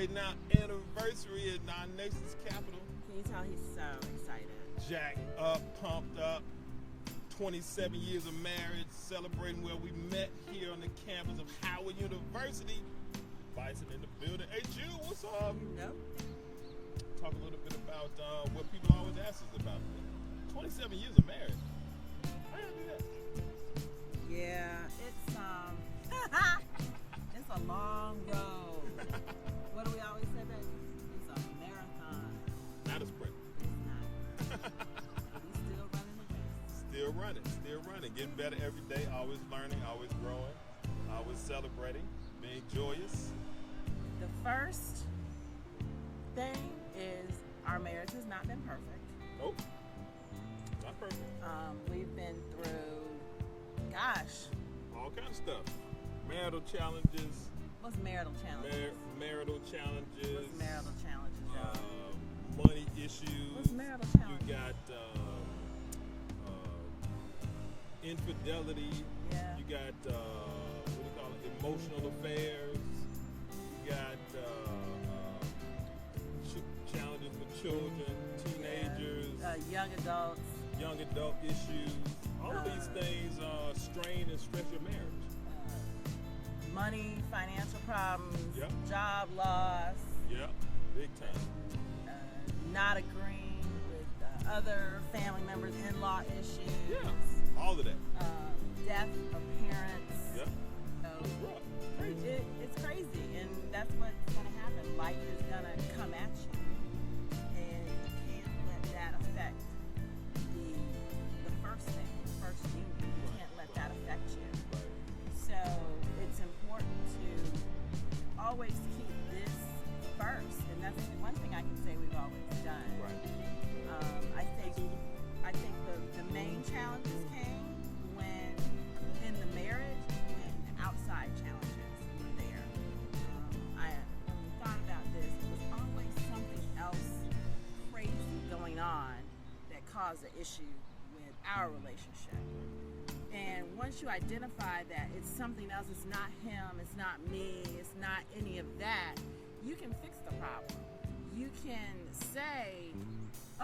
celebrating our anniversary in our nation's capital. Can you tell he's so excited? Jacked up, pumped up. 27 years of marriage, celebrating where we met here on the campus of Howard University. Bison in the building. Hey, Jude, what's up? No. Talk a little bit about what people always ask us about. 27 years of marriage. How y'all do that? Yeah, it's it's a long road. What do we always say, baby? It's a marathon. Not a sprint. It's not. We still running the race. Still running. Getting better every day. Always learning. Always growing. Always celebrating. Being joyous. The first thing is our marriage has not been perfect. Nope. Not perfect. We've been through, all kinds of stuff. Marital challenges. What's marital challenges? Marital challenges. What's marital challenges, y'all? Money issues. What's marital challenges? You got infidelity. Yeah. You got what do you call it? Emotional affairs. You got challenges with children, teenagers, young adults, young adult issues. All of these things strain and stress your marriage. Money, financial problems, Yep. job loss, Yep, big time. not agreeing with other family members, in-law issues. Yeah, all of that. Death of parents. Yep. So It's rough. it's crazy, and that's what's going to happen. Life is going to come at you, and you can't let that affect the first thing, the first union. You can't let that affect you. So it's important to always keep this first, and that's one thing I can say we've always done. Right. I think the main challenges came when in the marriage, when the outside challenges were there. When we thought about this, it was always something else crazy going on that caused the issue with our relationship. And once you identify that it's something else, it's not him, it's not me, it's not any of that, you can fix the problem. You can say,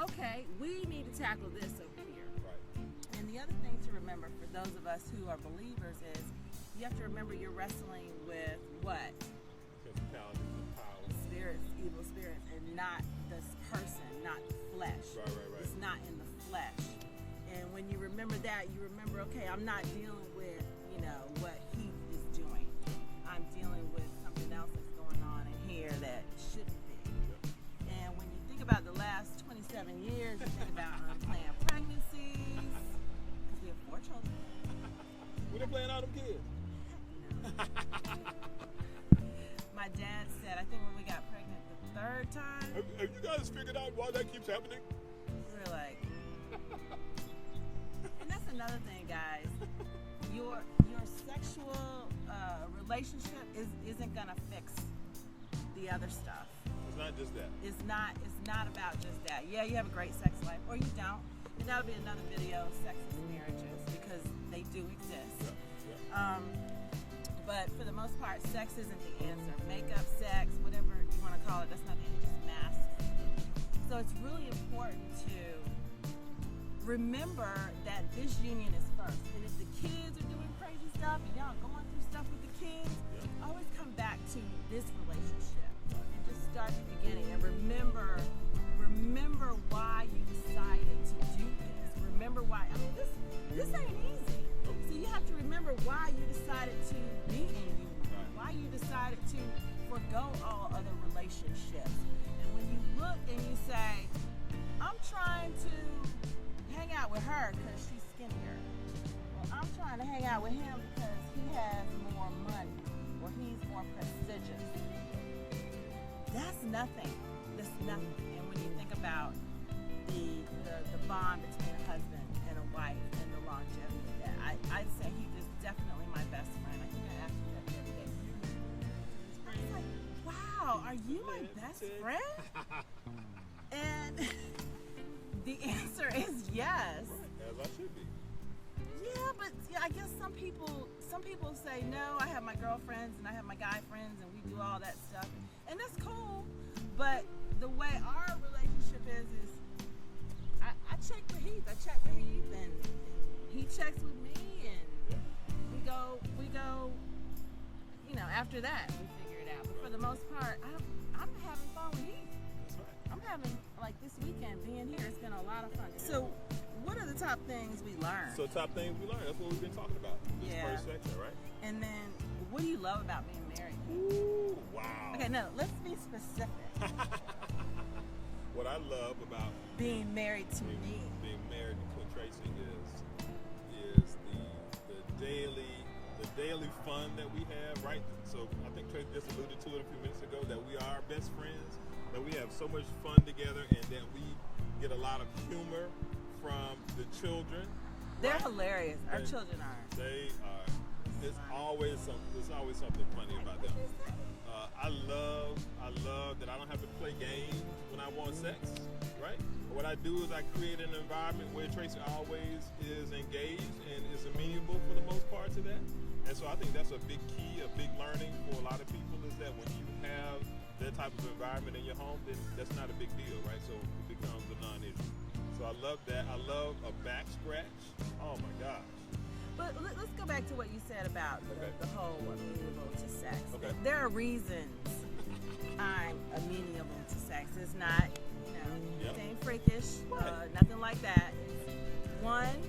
okay, we need to tackle this over here. Right. And the other thing to remember for those of us who are believers is you have to remember you're wrestling with what? Principalities and powers. Spirits, evil spirits, and not this person, not the flesh. Right. It's not in the flesh. And when you remember that, you remember, okay, I'm not dealing with, what he is doing. I'm dealing with something else that's going on in here that shouldn't be. And when you think about the last 27 years, you think about unplanned pregnancies, because we have 4 children. We done playing all them kids. My dad said, I think when we got pregnant the 3rd time, Have you guys figured out why that keeps happening? we were like, and that's another thing, guys. Your sexual relationship isn't gonna fix the other stuff. It's not just that. It's not about just that. Yeah, you have a great sex life, or you don't. And that'll be another video, sexist marriages, because they do exist. Yeah. But for the most part, sex isn't the answer. Makeup, sex, whatever you want to call it, that's not the answer, just masks. So it's really important to remember that this union is first. And if the kids are doing crazy stuff and y'all going through stuff with the kids, always come back to this relationship and just start at the beginning and remember why you decided to do this. Remember why. This ain't easy. So you have to remember why you decided to be in union, why you decided to forgo all other relationships. And when you look and you say, I'm trying to hang out with her because she's skinnier. Well, I'm trying to hang out with him because he has more money or he's more prestigious. That's nothing. That's nothing. And when you think about the bond between a husband and a wife and the longevity of that, I'd say he is definitely my best friend. I think I asked you that the other day. I was like, wow, are you my best friend? And the answer is yes. As I should be. Yeah, but I guess some people say no. I have my girlfriends and I have my guy friends and we do all that stuff, and that's cool. But the way our relationship is I check with Heath. I check with Heath, and he checks with me, and we go. You know, after that, we figure it out. But for the most part, I'm having fun with Heath. That's right. I'm having, like, this weekend being here. It's been a lot of fun. So, what are the top things we learned? So top things we learned. That's what we've been talking about. This first section, right? And then, what do you love about being married? Ooh, wow. Okay, no, let's be specific. What I love about being married to me. Being married to Tracy is the daily fun that we have, right? So I think Tracy just alluded to it a few minutes ago, that we are best friends, that we have so much fun together, and that we get a lot of humor from the children. They're hilarious. Our children are. They are. There's always something funny about them. I love that I don't have to play games when I want sex, right? What I do is I create an environment where Tracy always is engaged and is amenable for the most part to that. And so I think that's a big key, a big learning for a lot of people, is that when you have that type of environment in your home, then that's not a big deal, right? So it becomes a non-issue. So I love that. I love a back scratch. Oh my gosh. But let's go back to what you said about the whole amenable to sex. Okay. There are reasons I'm amenable to sex. It's not, it ain't freakish, nothing like that. It's one,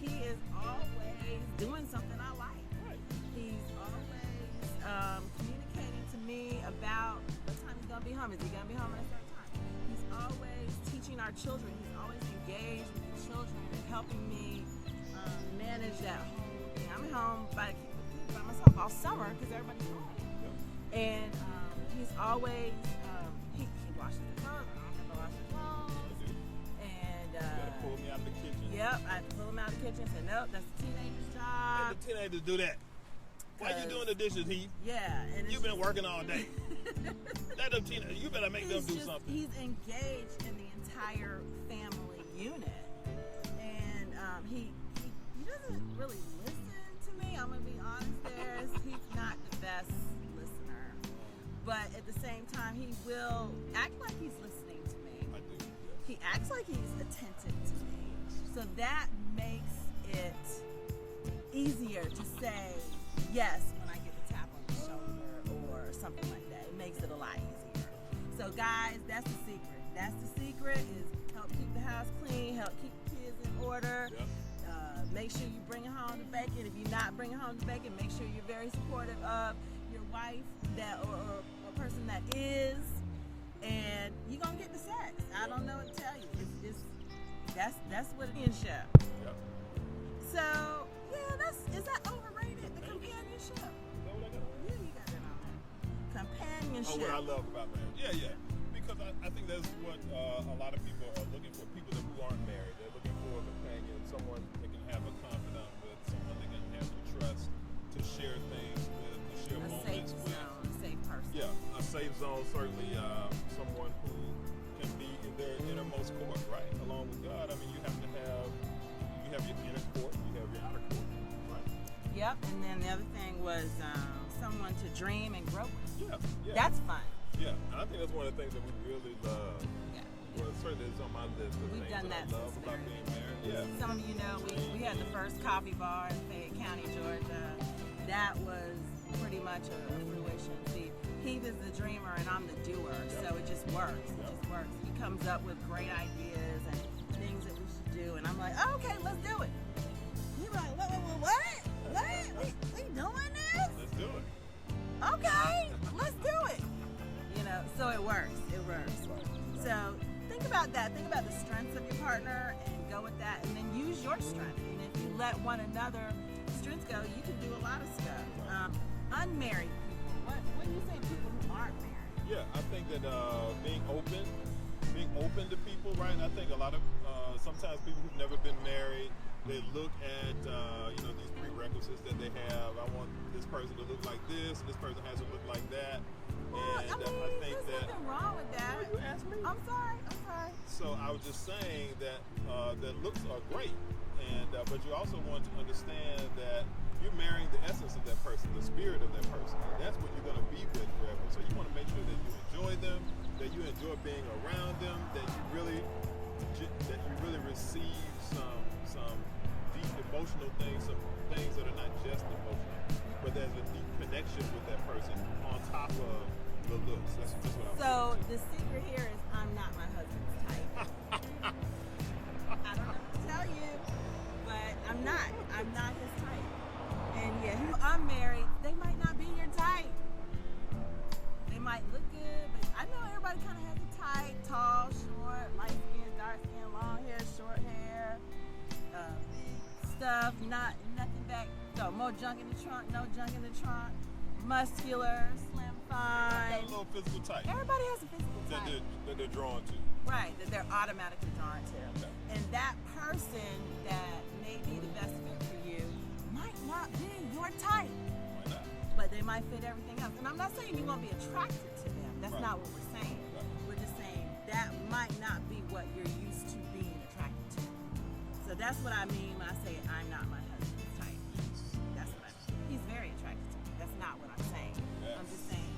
he is always doing something I like. Right. He's always communicating to me about what time he's gonna be home. Is he gonna be home at a certain time? He's always teaching our children. He's always engaged with the children and helping me manage that whole thing. I'm home by myself all summer because everybody's home. Yeah. And he's always, he washes the clothes. I don't have to wash the clothes. And you gotta pull me out of the kitchen. Yep, I have to pull him out of the kitchen and say, nope, that's the teenager's job. Let the teenagers do that. Why you doing the dishes, Heath? Yeah. And You've been working all day. Let them teenagers, you better make them do something. He's engaged in the entire family unit. And he doesn't really listen to me. I'm gonna be honest there. He's not the best listener. But at the same time, he will act like he's listening to me. I do. He acts like he's attentive to me. So that makes it easier to say yes when I get the tap on the shoulder or something like that. It makes it a lot easier. So guys, that's the secret. That's the secret, is help keep the house clean, help keep the kids in order. Yeah. Make sure you bring home the bacon. If you're not bringing home the bacon, make sure you're very supportive of your wife or a person that is, and you're gonna get the sex. I don't know what to tell you. That's what it is. Yeah. So is that overrated? The companionship. Is that what I got on? Yeah, you got that on there. Companionship. Oh, what I love about marriage. Yeah. Because I think that's what a lot of people are looking for. People who aren't married, they're looking for a companion, someone they can have a confidant with, someone they can have the trust to share things with, to share moments with. A safe person. Yeah, a safe zone, certainly. Someone who can be in their innermost court, right? Along with God. I mean, you have your inner court, you have your outer court, right? Yep. And then the other thing was someone to dream and grow with. Yeah. That's fun. Yeah, and I think that's one of the things that we really love. Yeah. Well, certainly it's on my list of We've things done that I that love since about being married. Yeah. Some of you know we had the first coffee bar in Fayette County, Georgia. That was pretty much a fruition. See, Heath is the dreamer and I'm the doer, so it just works. It just works. He comes up with great ideas and things that we should do, and I'm like, oh, okay, let's do it. He's like, what? We doing this? Let's do it. Okay, let's do it. So it works. So think about that. Think about the strengths of your partner and go with that, and then use your strength. And if you let one another strengths go, you can do a lot of stuff. Unmarried people. What do you say people who aren't married? Yeah, I think that being open to people, right? I think a lot of sometimes people who've never been married, they look at these prerequisites that they have. I want this person to look like this, and this person has to look like that. Well, And I think that there's nothing wrong with that. You asked me. I'm sorry. So I was just saying that that looks are great, and but you also want to understand that you're marrying the essence of that person, the spirit of that person. And that's what you're going to be with forever. So you want to make sure that you enjoy them, that you enjoy being around them, that you really receive some deep emotional things, some things that are not just emotional, but there's a deep connection with that person on top of the looks. That's what I'm saying. So the secret here is I'm not my husband's type. I don't know what to tell you, but I'm not. I'm not his type. And yeah, I'm married. They might not be your type. They might look good, but I know everybody kind of has a type: tall, short, light skin, dark skin, long hair, short hair, stuff. Nothing back. No, more junk in the trunk. No junk in the trunk. Muscular, slim, fine. Got a little physical type. Everybody has a physical type that they're drawn to. Right, that they're automatically drawn to. Okay. And that person that may be the best fit for you might not be your type. Why not? But they might fit everything else. And I'm not saying you won't be attracted to them. That's Right. not what we're saying. Right. We're just saying that might not be what you're used to being attracted to. So that's what I mean when I say I'm not my husband's type. That's what I mean. He's very attracted to me. That's not what I'm saying. Yes. I'm just saying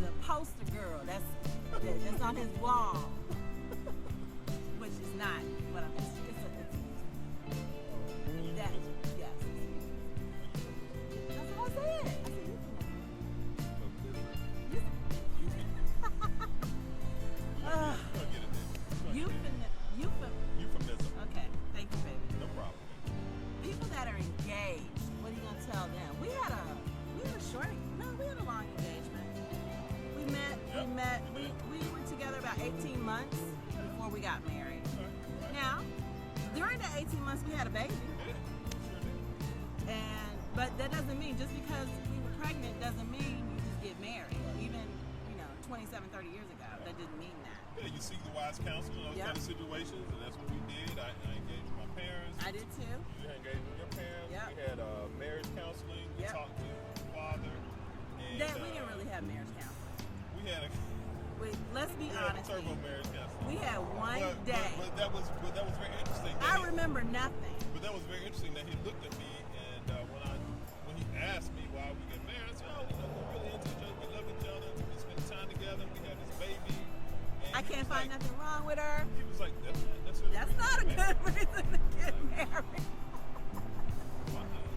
the poster girl, that's on his wall. Which is not what I'm saying. That, yes. That's what I said. I said Euphemism. Okay, thank you, baby. No problem. People that are engaged, what are you gonna tell them? We had a long engagement. We were together about 18 months before we got married. Now, during the 18 months we had a baby. But that doesn't mean, just because we were pregnant doesn't mean you just get married. Even, 27, 30 years ago, that didn't mean that. Yeah, you seek the wise counsel in those kind of situations, and that's what we did. I engaged with my parents. I did too. You engaged with your parents. Yep. We had marriage counseling. We Yep. talked to your father. And, We didn't really have marriage counseling. We had a Let's be honest. turbo marriage counseling. We had one day. But that was very interesting. I remember nothing. But that was very interesting that he looked at me, and when he asked me why we get married, I said, we're really into each other. We love each other. We spend time together. We have this baby. And I can't find nothing wrong with her. He was like, that's not a good reason to get married. Why not?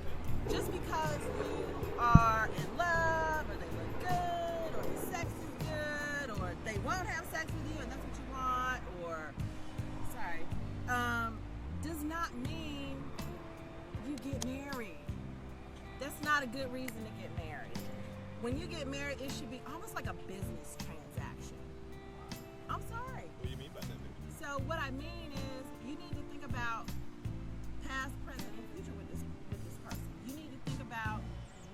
Just because you are in love, or they look good, or the sex is good, or they won't have sex with you and that's what you want, does not mean you get married. That's not a good reason to get married. When you get married, it should be almost like a business transaction. I'm sorry. What do you mean by that, baby? So what I mean is, you need to think about past, present, and future with this person. You need to think about,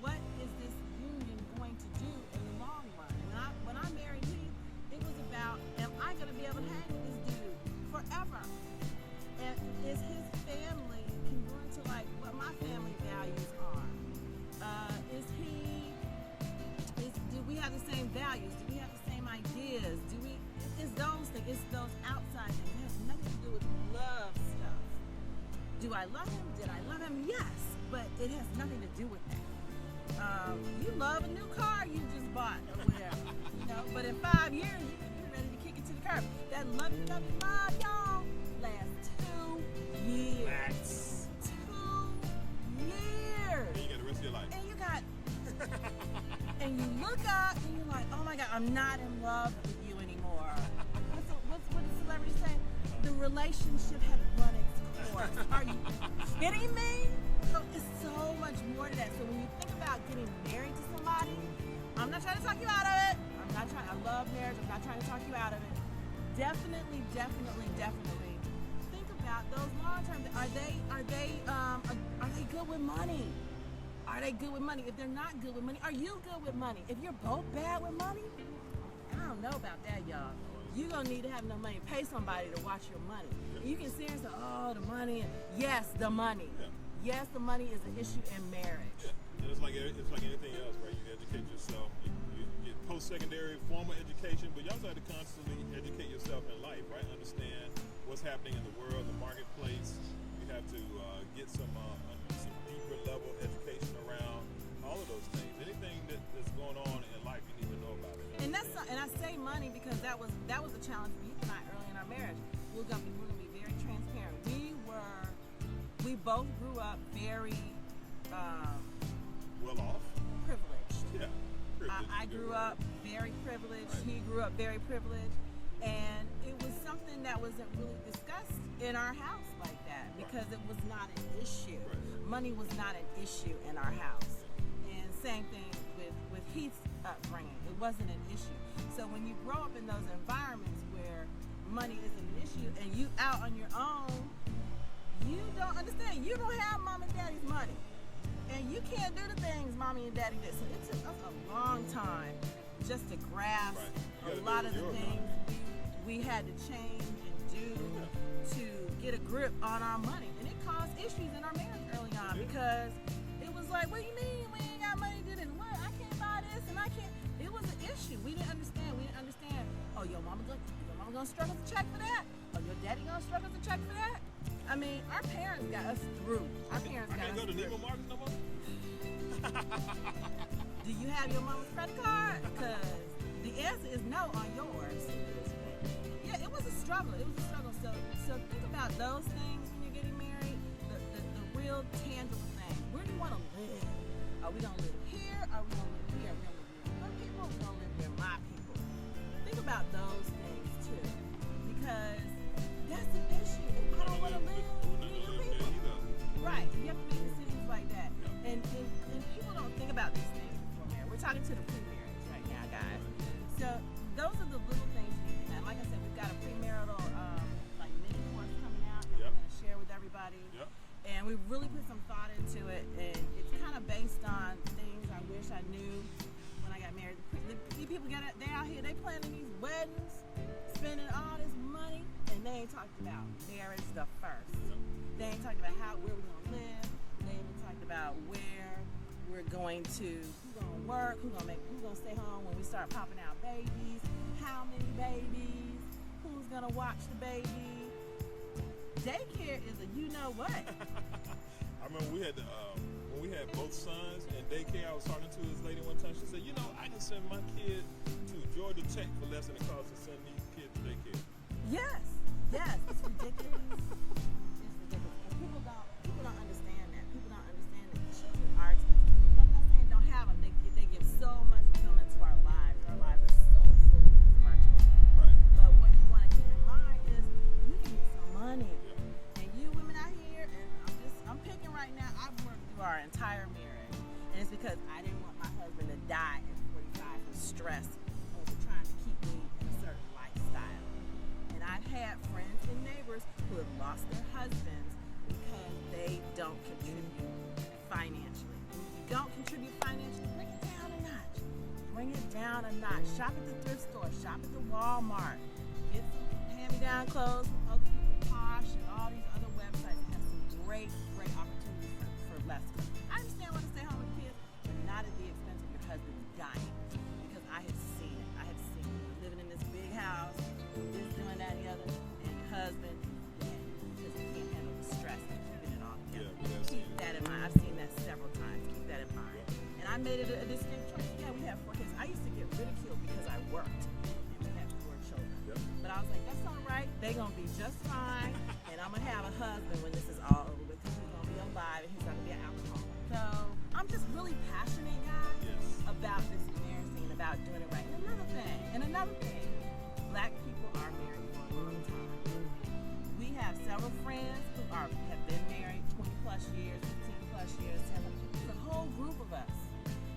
what is this union going to do in the long run? When I married Heath, it was about, am I going to be able to hang with this dude forever? And is his family congruent to what my family values are? Do we have the same values? Do we have the same ideas? It's those things. It's those outside things. It has nothing to do with love stuff. Do I love him? Did I love him? Yes, but it has nothing to do with that. You love a new car you just bought or whatever, but in 5 years you're ready to kick it to the curb. That lovey love, y'all, lasts 2 years. Max. 2 years. And you got the rest of your life. And you got, and you look up and you're like, oh my God, I'm not in love with you anymore. What does celebrity say? The relationship had run its course. Are you kidding me? So it's so much more to that. So when you think about getting married to somebody, I'm not trying to talk you out of it. I love marriage. I'm not trying to talk you out of it. Definitely think about those long term. Are they good with money? Are they good with money? If they're not good with money, are you good with money? If you're both bad with money, I don't know about that, y'all. You're going to need to have enough money. Pay somebody to watch your money. You can sit and say, oh, the money. Yes, the money. Yeah. Yes, the money is an issue in marriage. Yeah. And it's like anything else, right? You educate yourself. You get post-secondary formal education, but you also have to constantly educate yourself in life, right? Understand what's happening in the world, the marketplace. You have to get some deeper level education that was a challenge for Heath and I early in our marriage. We're gonna be very transparent. We both grew up very well off. Privileged. Yeah. I grew up very privileged. Right. He grew up very privileged, and it was something that wasn't really discussed in our house like that because it was not an issue. Right. Money was not an issue in our house, and same thing with Heath's upbringing. It wasn't an issue. So when you grow up in those environments where money isn't an issue and you out on your own, you don't understand. You don't have mom and daddy's money. And you can't do the things mommy and daddy did. So it took us a long time just to grasp a lot of the things we had to change and do to get a grip on our money. And it caused issues in our marriage early on because it was like, what do you mean we ain't got money to do this? What? I can't buy this and I can't. It was an issue. We didn't understand. Oh, your mama gonna struggle to check for that? Oh, your daddy gonna struggle to check for that? I mean, our parents got us through. Our parents got us through. I can't go to Neiman Marcus no more? Do you have your mama's credit card? Because the answer is no on yours. Yeah, it was a struggle. So think about those things when you're getting married. The real tangible things. Where do you want to live? Are we gonna live here? Are we gonna live here? Are we gonna live with your people? Are we gonna live near my people? Think about those things too, because that's an issue. If I don't want to live near your people, right? You have to make decisions like that, and people don't think about these things before marriage. We're talking to the pre-marriage right now, guys. So those are the little things you need to know. Like I said, we've got a premarital like mini course coming out that we're going to share with everybody. And we really put some thought into it, and it's kind of based on things I wish I knew when I got married. The people they out here, they planning these weddings, spending all this money, and they ain't talked about marriage the first. They ain't talked about where we're gonna live. They ain't talked about where we're going to, who's gonna work, who's gonna stay home when we start popping out babies, how many babies, who's gonna watch the baby. Daycare is a you know what. I remember we had when we had both sons in daycare. I was talking to this lady one time. She said, I can send my kid to Georgia Tech for less than it costs to send these kids to daycare. Yes, it's ridiculous. It's ridiculous. And people don't understand that. People don't understand that children are expensive. I'm not saying don't have them. They give so much fulfillment to our lives. Our lives are so full because of our children. Right. But what you want to keep in mind is you can get some money. And you women out here, and I'm picking right now, I've worked through our entire marriage. And it's because I didn't want my husband to die at 45 from stress over trying to keep me in a certain lifestyle. And I've had friends and neighbors who have lost their husbands because they don't contribute financially. When you don't contribute financially, bring it down a notch. Bring it down a notch. Shop at the thrift store. Shop at the Walmart. Get some hand-me-down clothes from other people, Posh, and all these other websites have some great opportunities for less. I understand wanting to stay home with kids, but not at the expense of your husband dying. Because I have seen it. Living in this big house, this doing that and the other, and your husband, because he can't handle the stress of keeping it all together. Keep that in mind. I've seen that several times. Keep that in mind. And I made it a distinct choice. Yeah, we have 4 kids. I used to get ridiculed because I worked, and we had 4 children. But I was like, that's all right. They're going to be just fine, and I'm going to have a husband when this is all over with, because he's going to be alive, and he's not going to be an alcoholic. So I'm just really passionate, guys, about this marriage thing, about doing it right. And another thing, Black people are married for a long time. We have several friends who have been married 20 plus years, 15 plus years, 10. It's a whole group of us.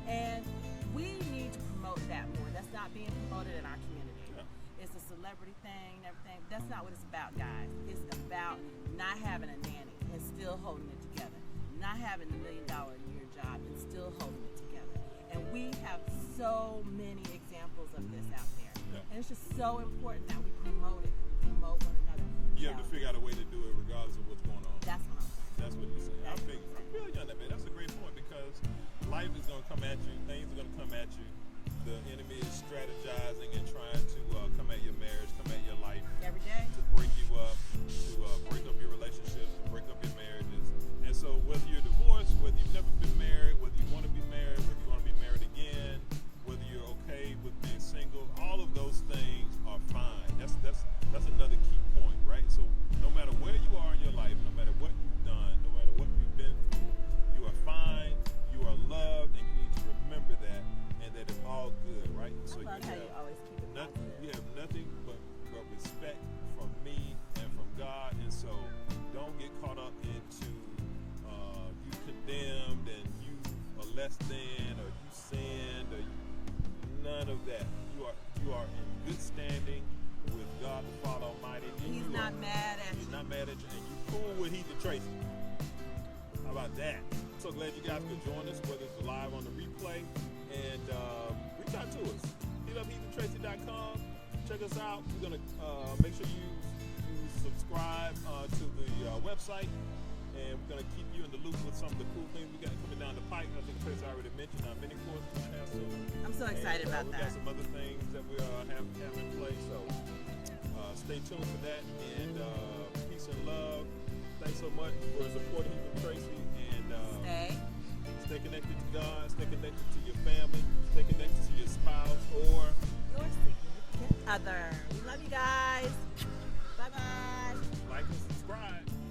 And we need to promote that more. That's not being promoted in our community. It's a celebrity thing and everything. That's not what it's about, guys. It's about not having a nanny and still holding it together. Not having the $1 million a year job and still holding it together. And we have so many examples of this out there. And it's just so important that we promote it. We promote one another. You have to figure out a way to do it regardless of what's going on. That's what I'm saying. That's what you're saying. I feel you on that, man. That's a great point, because life is going to come at you. Things are going to come at you. The enemy is strategizing and trying to come at your marriage, come at your life. Every day. To break you up, to break up your relationships, to break up your marriages. And so whether you're divorced, whether you've never been married, whether you want to be married, whether you want to be married again, whether you're okay with being single, all of those things are about that? So glad you guys could join us, whether it's live on the replay, and reach out to us. Hit up HeathandTracy.com. Check us out. We're gonna make sure you subscribe to the website, and we're gonna keep you in the loop with some of the cool things we got coming down the pike. I think Tracy already mentioned our mini course we're gonna have soon. I'm so excited about we that. got some other things that we have in place, so stay tuned for that. And peace and love. Thanks so much for supporting Tracy, and stay connected to God, stay connected to your family, stay connected to your spouse or Your significant other. We love you guys. Bye-bye. like and subscribe.